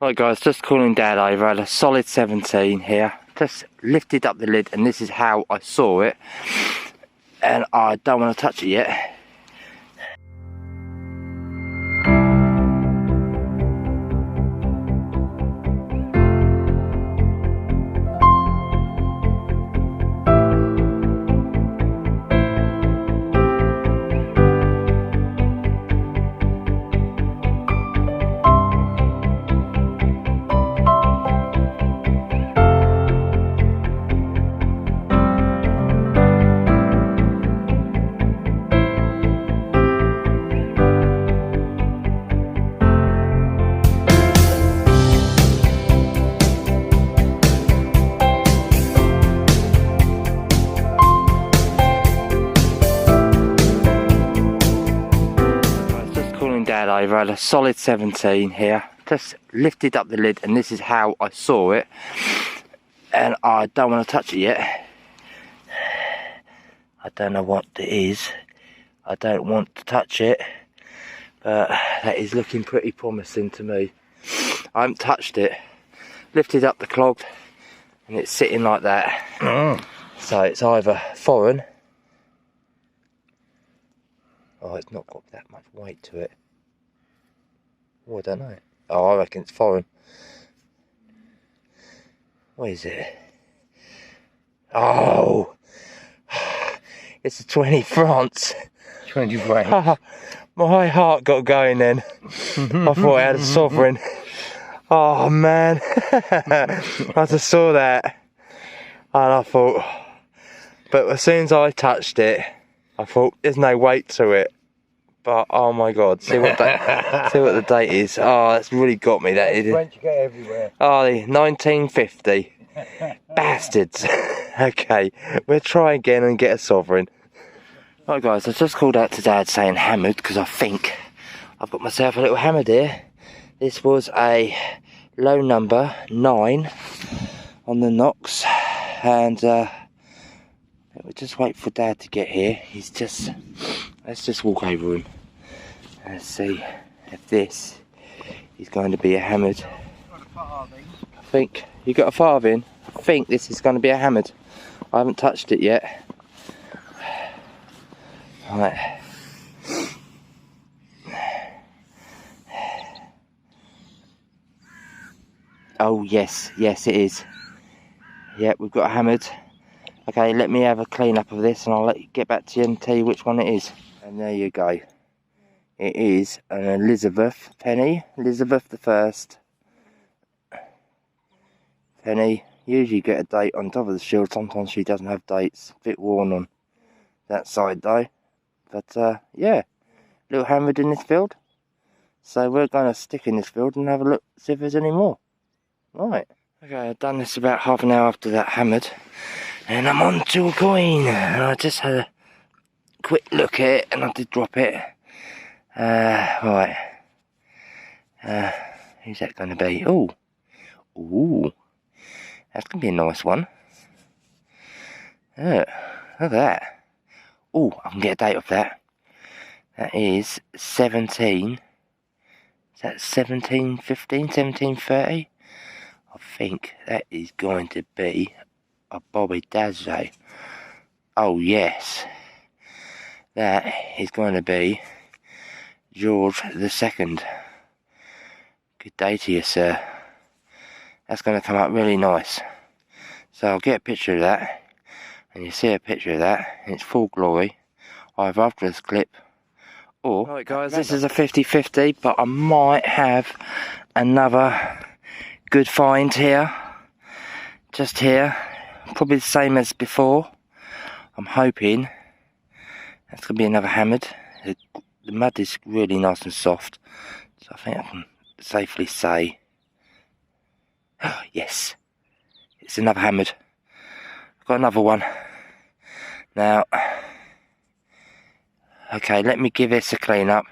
Right guys, just calling Dad over. I had a solid 17 here. Just lifted up the lid and this is how I saw it. And I don't want to touch it yet. Dad over. I had a solid 17 here. Just lifted up the lid and this is how I saw it. And I don't want to touch it yet. I don't know what it is. I don't want to touch it. But that is looking pretty promising to me. I haven't touched it. Lifted up the clog and it's sitting like that. So it's either foreign. Oh, it's not got that much weight to it. Oh, I don't know. Oh, I reckon it's foreign. What is it? Oh! It's a 20 France. 20 francs. My heart got going then. I thought I had a sovereign. Oh man. I just saw that. And I thought... But as soon as I touched it, I thought, there's no weight to it. But oh my god, see what the date is. Oh, that's really got me. That is. French get everywhere. Oh, 1950. Bastards. Okay, we'll try again and get a sovereign. Right guys, I just called out to Dad saying hammered because I think I've got myself a little hammered here. This was a low number 9 on the knocks, and we'll just wait for Dad to get here. He's just. Let's just walk over him and see if this is going to be a hammered. I think you got a farthing. I think this is going to be a hammered. I haven't touched it yet. Right. Oh yes, yes it is. Yep, we've got a hammered. Okay, let me have a clean up of this and I'll get back to you and tell you which one it is. And there you go. It is an Elizabeth penny. Elizabeth the First. Penny. Usually get a date on top of the shield. Sometimes she doesn't have dates. A bit worn on that side though. But yeah. Little hammered in this field. So we're going to stick in this field and have a look, see if there's any more. Right. Okay, I've done this about half an hour after that hammered. And I'm on to a coin. And I just had a quick look at it and I did drop it. Right. Who's that going to be? Ooh. Ooh. That's going to be a nice one. Look at that. Ooh, I can get a date off that. That is 17. Is that 1715? 1730? I think that is going to be a Bobby Dazzle. Oh yes. That is going to be George II. Good day to you, sir. That's going to come up really nice. So I'll get a picture of that. And you see a picture of that in its full glory. Either after this clip or... Right guys, this is a 50-50, but I might have another good find here. Just here. Probably the same as before. I'm hoping that's going to be another hammered. The mud is really nice and soft, so I think I can safely say, yes, it's another hammered. I've got another one. Now, okay, let me give this a clean up,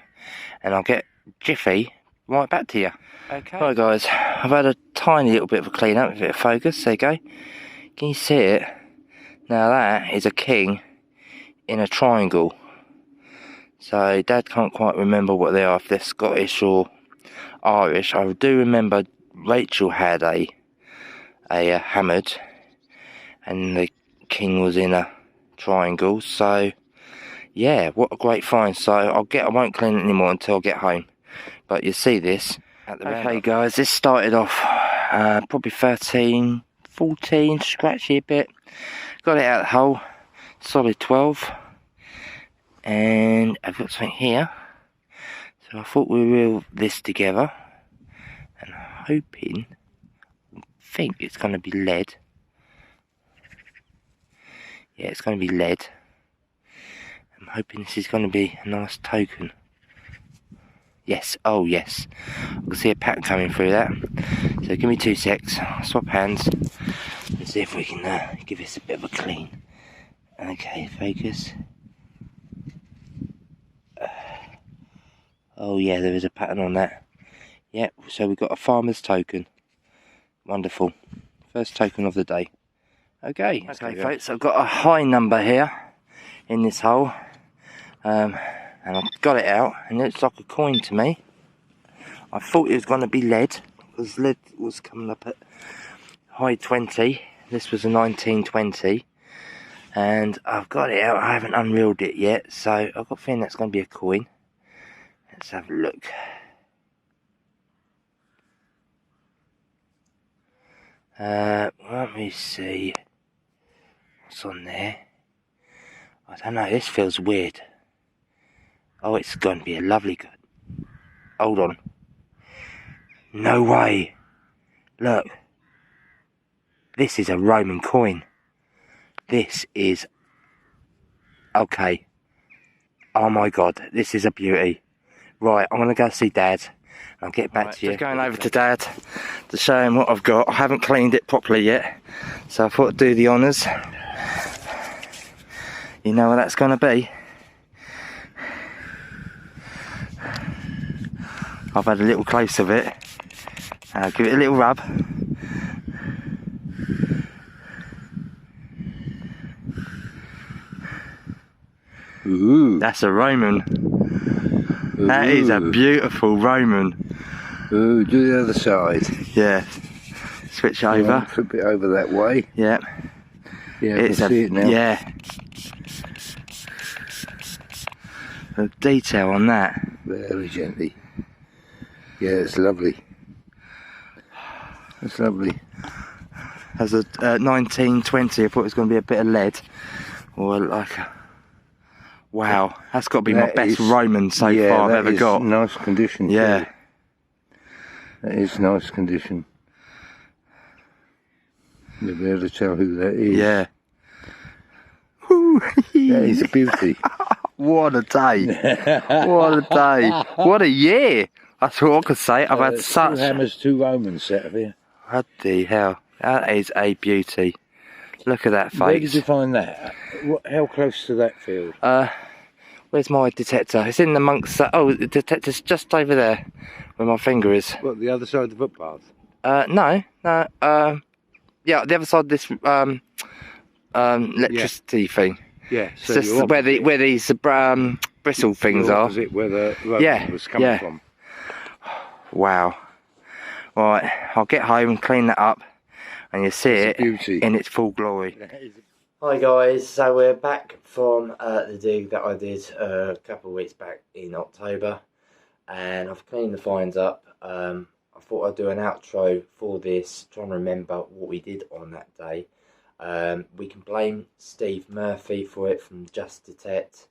and I'll get Jiffy right back to you. Okay. Right guys, I've had a tiny little bit of a clean up, a bit of focus, there you go. Can you see it? Now that is a king in a triangle. So Dad can't quite remember what they are, if they're Scottish or Irish. I do remember Rachel had a hammered, and the king was in a triangle. So yeah, what a great find. So I won't clean it anymore until I get home. But you see this at the roundup. Okay guys, this started off probably 13, 14, scratchy a bit. Got it out of the hole, solid 12. And I've got something here. So I thought we'd reel this together. And hoping, think it's going to be lead. Yeah, it's going to be lead. I'm hoping this is going to be a nice token. Yes, oh yes. I can see a pattern coming through that. So give me 2 secs. I'll swap hands. Let's see if we can give this a bit of a clean. Okay, focus. Oh yeah, there is a pattern on that. Yep, so we've got a farmer's token. Wonderful. First token of the day. Okay, folks, I've got a high number here in this hole. And I've got it out, and it looks like a coin to me. I thought it was going to be lead, because lead was coming up at high 20. This was a 1920. And I've got it out, I haven't unreeled it yet, so I've got a feeling that's going to be a coin. Let's have a look. Let me see what's on there. I don't know, this feels weird. Oh, it's going to be a lovely good. Hold on. No way. Look. This is a Roman coin. This is... Okay. Oh my god, this is a beauty. Right, I'm going to go see Dad. I'll get back to you. Just going over to Dad to show him what I've got. I haven't cleaned it properly yet, so I thought I'd do the honours. You know what that's going to be? I've had a little close of it. I'll give it a little rub. Ooh. That's a Roman. Ooh. That is a beautiful Roman. Ooh, do the other side. Yeah. Switch over. Flip it over that way. Yeah. Yeah, I can see it now. Yeah. The detail on that. Very gently. Yeah, it's lovely. It's lovely. As a 1920, I thought it was going to be a bit of lead. Or like a... Wow, that's got to be my best Roman so far I've ever got. Nice condition. Yeah. Too. That is nice condition. You'll be able to tell who that is. Yeah. That is a beauty. What a day. What a day. What a year. That's what I could say. I've had such... 2 hammers, 2 Romans set of here. What the hell. That is a beauty. Look at that face. Where did you find that? How close to that field? Where's my detector? It's in amongst... oh, the detector's just over there, where my finger is. What, the other side of the footpath? No. Yeah, the other side of this electricity thing. Yeah, so it's just where these bristle things are. Opposite where the rope was coming from. Wow. Right, I'll get home and clean that up, and you'll see it in its full glory. Hi guys, so we're back from the dig that I did a couple of weeks back in October, and I've cleaned the finds up. I thought I'd do an outro for this, trying to remember what we did on that day. We can blame Steve Murphy for it from Just Detect,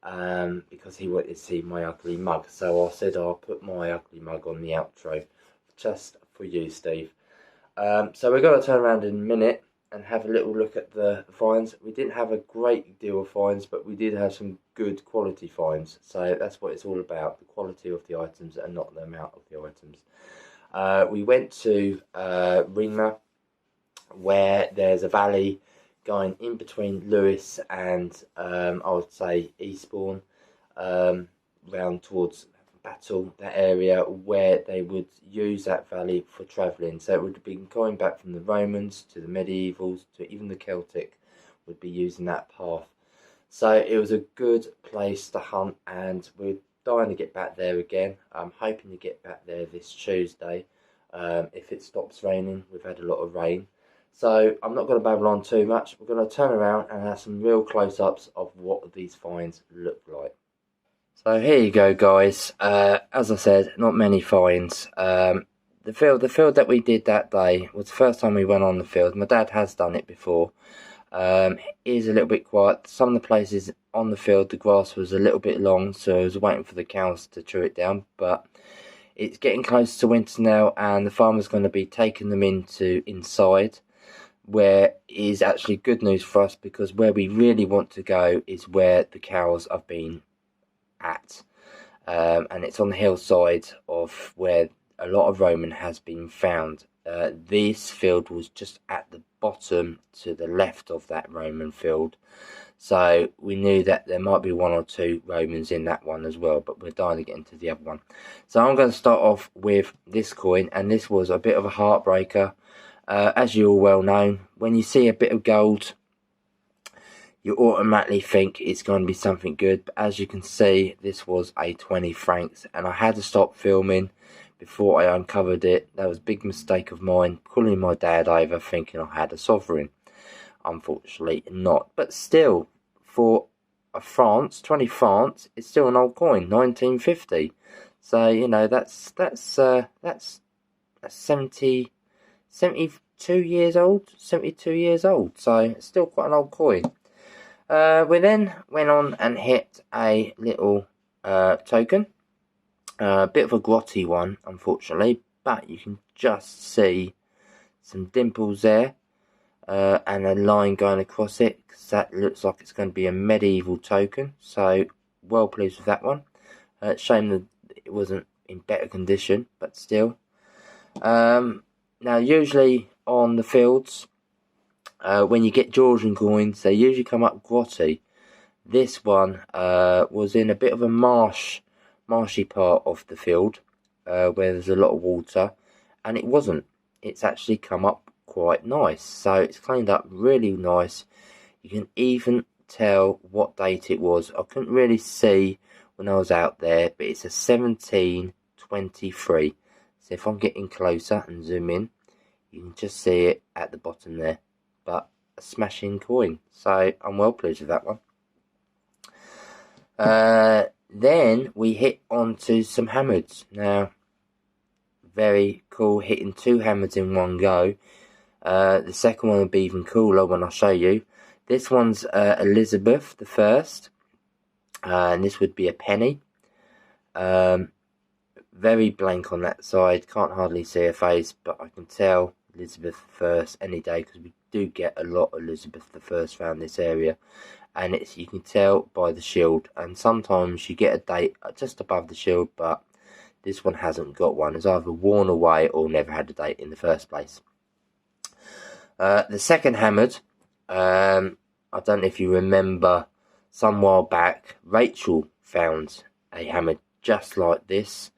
because he wanted to see my ugly mug, so I said I'll put my ugly mug on the outro, just for you, Steve. So we're going to turn around in a minute and have a little look at the finds. We didn't have a great deal of finds, but we did have some good quality finds. So that's what it's all about, the quality of the items and not the amount of the items. We went to Ringmer, where there's a valley going in between Lewis and I would say Eastbourne, round towards Battle, that area where they would use that valley for travelling. So it would have been going back from the Romans to the medievals to even the Celtic would be using that path. So it was a good place to hunt, and we're dying to get back there again. I'm hoping to get back there this Tuesday. if it stops raining. We've had a lot of rain. So I'm not going to babble on too much. We're going to turn around and have some real close-ups of what these finds look like. So here you go, guys. As I said, not many finds. The field that we did that day was the first time we went on the field. My dad has done it before. It is a little bit quiet. Some of the places on the field, the grass was a little bit long, so I was waiting for the cows to chew it down. But it's getting close to winter now, and the farmer's going to be taking them inside, where is actually good news for us, because where we really want to go is where the cows have been at, and it's on the hillside of where a lot of Roman has been found. This field was just at the bottom to the left of that Roman field, so we knew that there might be 1 or 2 Romans in that one as well, but we're dying to get into the other one. So I'm going to start off with this coin, and this was a bit of a heartbreaker. As you all well know, when you see a bit of gold, you automatically think it's going to be something good. But as you can see, this was a 20 francs, and I had to stop filming before I uncovered it. That was a big mistake of mine, calling my dad over thinking I had a sovereign. Unfortunately not, but still, for a France, 20 francs, it's still an old coin, 1950. So you know that's 70, 72 years old, 72 years old. So it's still quite an old coin. We then went on and hit a little token, a bit of a grotty one, unfortunately, but you can just see some dimples there, and a line going across it, because that looks like it's going to be a medieval token. So well pleased with that one. Shame that it wasn't in better condition, but still. Now usually on the fields, when you get Georgian coins, they usually come up grotty. This one was in a bit of a marshy part of the field, where there's a lot of water, and it wasn't. It's actually come up quite nice. So it's cleaned up really nice. You can even tell what date it was. I couldn't really see when I was out there, but it's a 1723. So if I'm getting closer and zoom in, you can just see it at the bottom there. But a smashing coin, so I'm well pleased with that one. Then we hit onto some hammers. Now, very cool, hitting 2 hammers in one go. The second one will be even cooler when I show you. This one's Elizabeth the First, and this would be a penny. Very blank on that side, can't hardly see her face, but I can tell Elizabeth I any day, because we do get a lot of Elizabeth I around this area, and you can tell by the shield, and sometimes you get a date just above the shield, but this one hasn't got one. It's either worn away or never had a date in the first place. The second hammered, I don't know if you remember, some while back Rachel found a hammer just like this,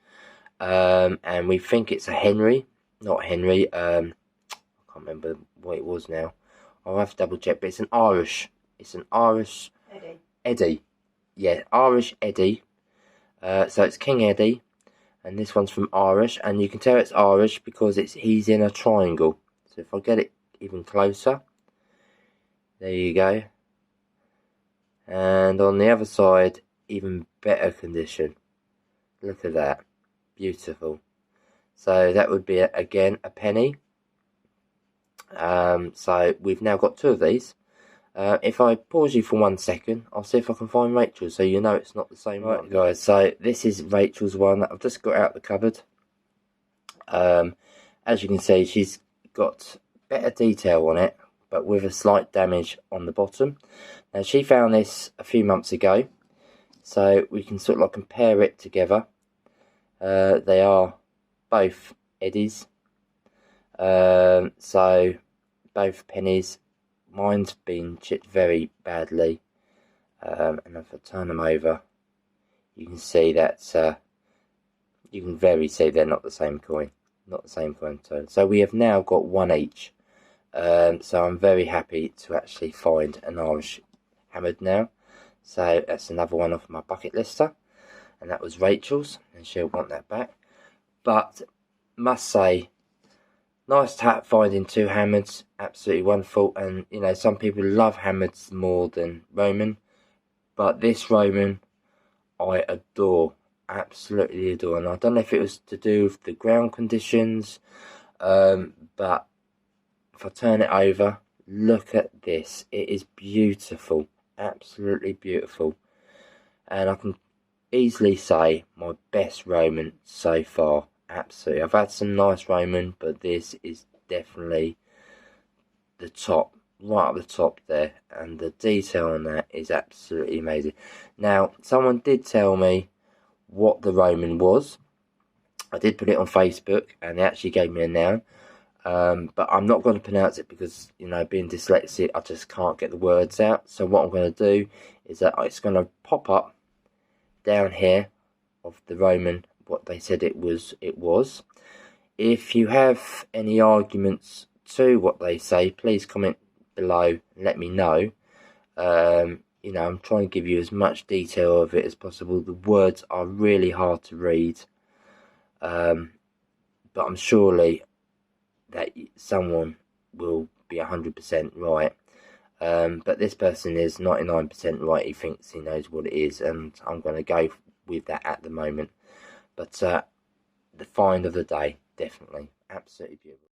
and we think it's a Henry, not Henry. I can't remember what it was now. I'll have to double check, but it's an Irish. It's an Irish Eddie. Yeah, Irish Eddie. So it's King Eddie, and this one's from Irish, and you can tell it's Irish because he's in a triangle. So if I get it even closer, there you go. And on the other side, even better condition. Look at that, beautiful. So that would be again a penny. So we've now got 2 of these. If I pause you for 1 second, I'll see if I can find Rachel's, so you know it's not the same one. Right, guys, so this is Rachel's one that I've just got out the cupboard. As you can see, she's got better detail on it, but with a slight damage on the bottom. Now, she found this a few months ago, so we can sort of like compare it together. They are both Eddies. So both pennies. Mine's been chipped very badly, and if I turn them over, you can see that you can very see they're not the same coin, so we have now got 1 each. So I'm very happy to actually find an Irish hammered now. So that's another one off my bucket lister, and that was Rachel's, and she'll want that back. But must say, nice tap finding two hammers, absolutely wonderful. And you know, some people love hammers more than Roman, but this Roman I adore, absolutely adore. And I don't know if it was to do with the ground conditions, but if I turn it over, look at this. It is beautiful, absolutely beautiful. And I can easily say my best Roman so far. Absolutely. I've had some nice Roman, but this is definitely the top, right at the top there. And the detail on that is absolutely amazing. Now, someone did tell me what the Roman was. I did put it on Facebook, and they actually gave me a noun. But I'm not going to pronounce it because, you know, being dyslexic, I just can't get the words out. So what I'm going to do is that it's going to pop up down here of the Roman what they said it was. If you have any arguments to what they say, please comment below and let me know. You know, I'm trying to give you as much detail of it as possible. The words are really hard to read, but I'm surely that someone will be 100% right. But this person is 99% right. He thinks he knows what it is, and I'm going to go with that at the moment. But the find of the day, definitely, absolutely beautiful.